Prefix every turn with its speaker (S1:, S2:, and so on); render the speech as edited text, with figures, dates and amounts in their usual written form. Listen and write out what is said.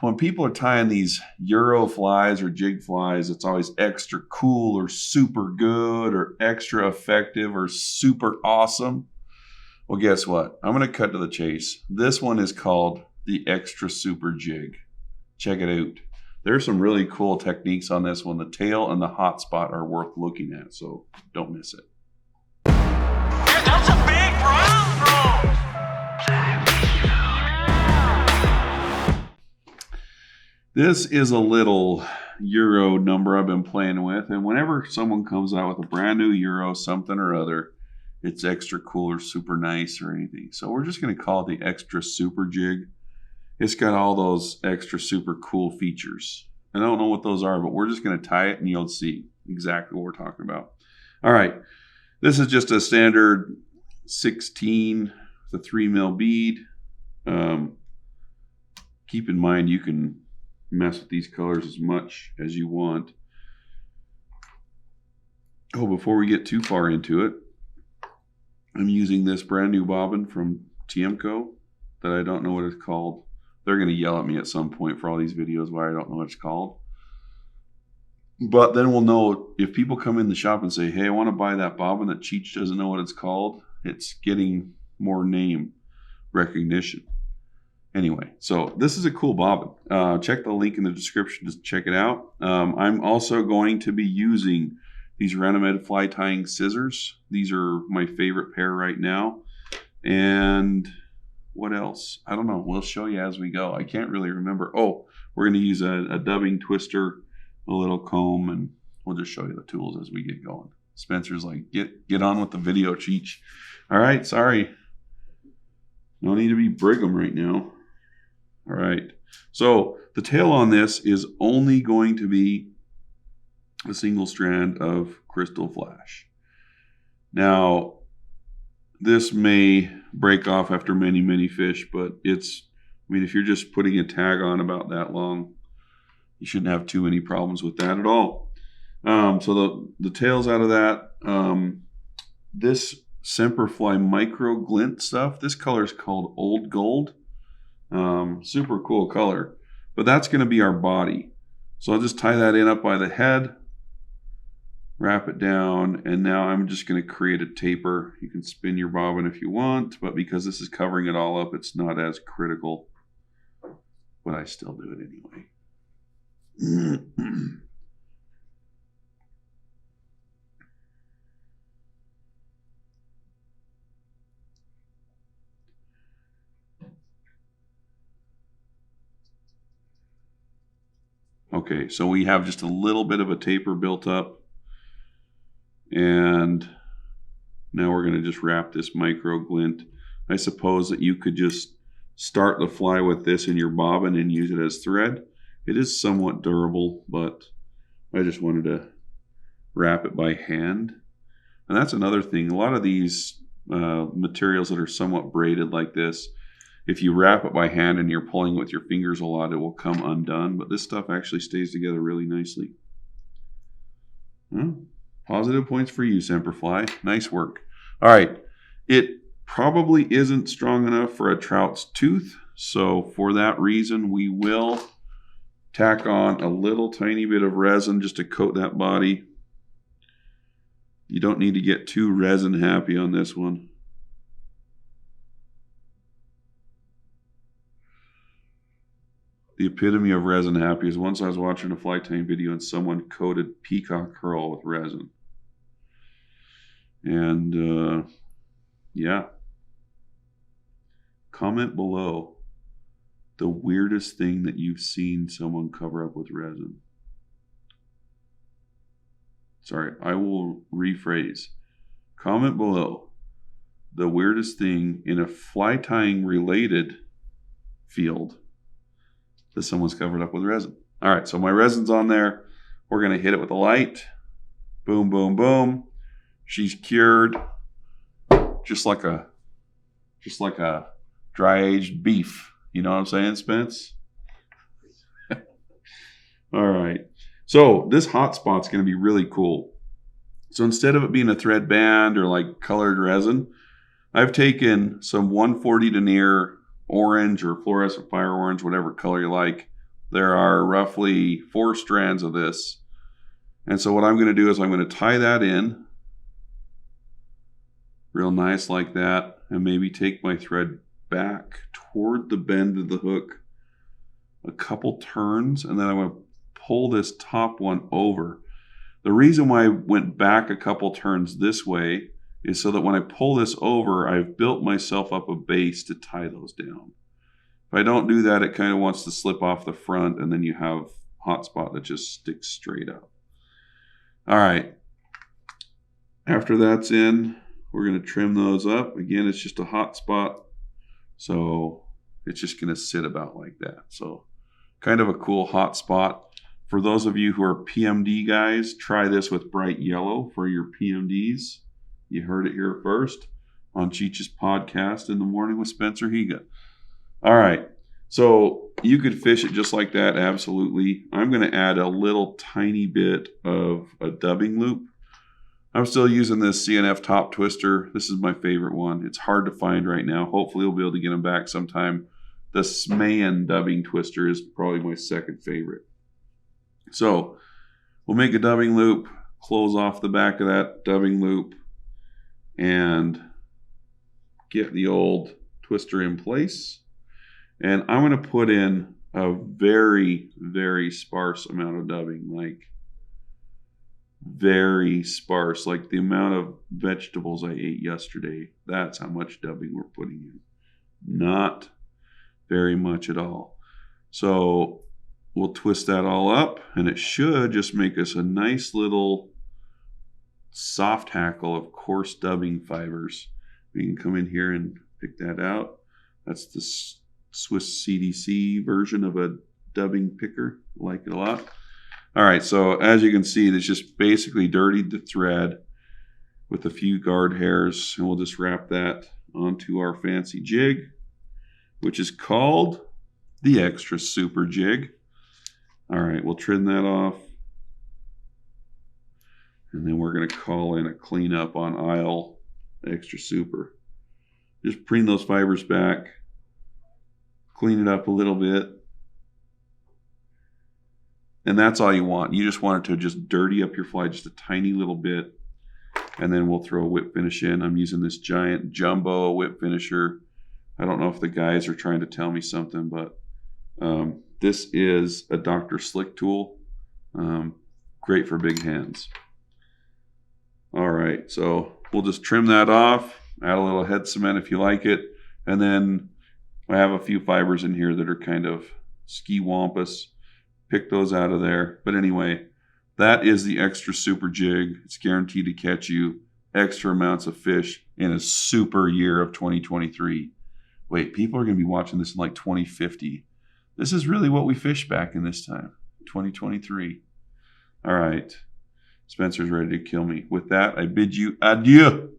S1: when people are tying these Euro flies or jig flies, it's always extra cool or super good or extra effective or super awesome. Well, guess what? I'm going to cut to the chase. This one is called the Extra Super Jig. Check it out. There's some really cool techniques on this one. The tail and the hot spot are worth looking at, so don't miss it.
S2: That's a big brown bro.
S1: This is a little Euro number I've been playing with, and whenever someone comes out with a brand new Euro something or other, it's extra cool or super nice or anything. So we're just going to call it the Extra Super Jig. It's got all those extra super cool features. I don't know what those are, but we're just going to tie it and you'll see exactly what we're talking about. All right. This is just a standard 16 with a 3 mil bead. Keep in mind you can mess with these colors as much as you want. Oh, before we get too far into it, I'm using this brand new bobbin from Tiemco that I don't know what it's called. They're going to yell at me at some point for all these videos why I don't know what it's called. But then we'll know if people come in the shop and say, hey, I want to buy that bobbin that Cheech doesn't know what it's called. It's getting more name recognition. Anyway, so this is a cool bobbin. Check the link in the description to check it out. I'm also going to be using these Renomed fly tying scissors. These are my favorite pair right now. And what else? I don't know. We'll show you as we go. I can't really remember. Oh, we're going to use a dubbing twister, a little comb, and we'll just show you the tools as we get going. Spencer's like, get on with the video, Cheech. All right, sorry. No need to be Brigham right now. All right. So the tail on this is only going to be a single strand of crystal flash. Now, this may break off after many, many fish, but it's, I mean, if you're just putting a tag on about that long, you shouldn't have too many problems with that at all. So the tail's out of that. This Semperfli micro glint stuff, this color is called Old Gold. Super cool color, but that's going to be our body. So I'll just tie that in up by the head, wrap it down, and now I'm just going to create a taper. You can spin your bobbin if you want, but because this is covering it all up, it's not as critical, but I still do it anyway. Okay, so we have just a little bit of a taper built up. And now we're going to just wrap this micro glint. I suppose that you could just start the fly with this in your bobbin and use it as thread. It is somewhat durable, but I just wanted to wrap it by hand. And that's another thing. A lot of these materials that are somewhat braided like this, if you wrap it by hand and you're pulling with your fingers a lot, it will come undone. But this stuff actually stays together really nicely. Positive points for you, Semperfli. Nice work. All right. It probably isn't strong enough for a trout's tooth. So for that reason, we will tack on a little tiny bit of resin just to coat that body. You don't need to get too resin happy on this one. The epitome of resin happy is once I was watching a fly tying video and someone coated peacock curl with resin. And yeah. Comment below the weirdest thing that you've seen someone cover up with resin. Sorry, I will rephrase. Comment below the weirdest thing in a fly tying related field that someone's covered up with resin. All right, so my resin's on there. We're going to hit it with a light. Boom, boom, boom. She's cured just like a dry-aged beef. You know what I'm saying, Spence? All right. So this hot spot's going to be really cool. So instead of it being a thread band or like colored resin, I've taken some 140 denier orange or fluorescent fire orange, whatever color you like, there are roughly 4 strands of this. And so what I'm going to do is I'm going to tie that in real nice like that, and maybe take my thread back toward the bend of the hook a couple turns, and then I'm going to pull this top one over. The reason why I went back a couple turns this way is so that when I pull this over, I've built myself up a base to tie those down. If I don't do that, it kind of wants to slip off the front, and then you have hot spot that just sticks straight up. All right. After that's in, we're going to trim those up. Again, it's just a hot spot, so it's just going to sit about like that. So kind of a cool hot spot. For those of you who are PMD guys, try this with bright yellow for your PMDs. You heard it here first on Cheech's podcast in the morning with Spencer Higa. All right, so you could fish it just like that, absolutely. I'm going to add a little tiny bit of a dubbing loop. I'm still using this CNF top twister. This is my favorite one. It's hard to find right now. Hopefully we'll be able to get them back sometime. The Smayan dubbing twister is probably my second favorite. So we'll make a dubbing loop, close off the back of that dubbing loop, and get the old twister in place. And I'm going to put in a very, very sparse amount of dubbing, like very sparse, like the amount of vegetables I ate yesterday. That's how much dubbing we're putting in. Not very much at all. So we'll twist that all up, and it should just make us a nice little soft hackle of coarse dubbing fibers. We can come in here and pick that out. That's the Swiss CDC version of a dubbing picker. I like it a lot. All right, so as you can see, it's just basically dirtied the thread with a few guard hairs, and we'll just wrap that onto our fancy jig, which is called the Extra Super Jig. All right, we'll trim that off. And then we're going to call in a cleanup on aisle Extra Super. Just preen those fibers back, clean it up a little bit. And that's all you want. You just want it to just dirty up your fly just a tiny little bit. And then we'll throw a whip finish in. I'm using this giant jumbo whip finisher. I don't know if the guys are trying to tell me something, but this is a Dr. Slick tool. Great for big hands. All right, so we'll just trim that off, add a little head cement if you like it, and then I have a few fibers in here that are kind of ski wampus. Pick those out of there. But anyway, that is the Extra Super Jig. It's guaranteed to catch you extra amounts of fish in a super year of 2023. Wait, people are going to be watching this in like 2050. This is really what we fished back in this time, 2023. All right. Spencer's ready to kill me. With that, I bid you adieu.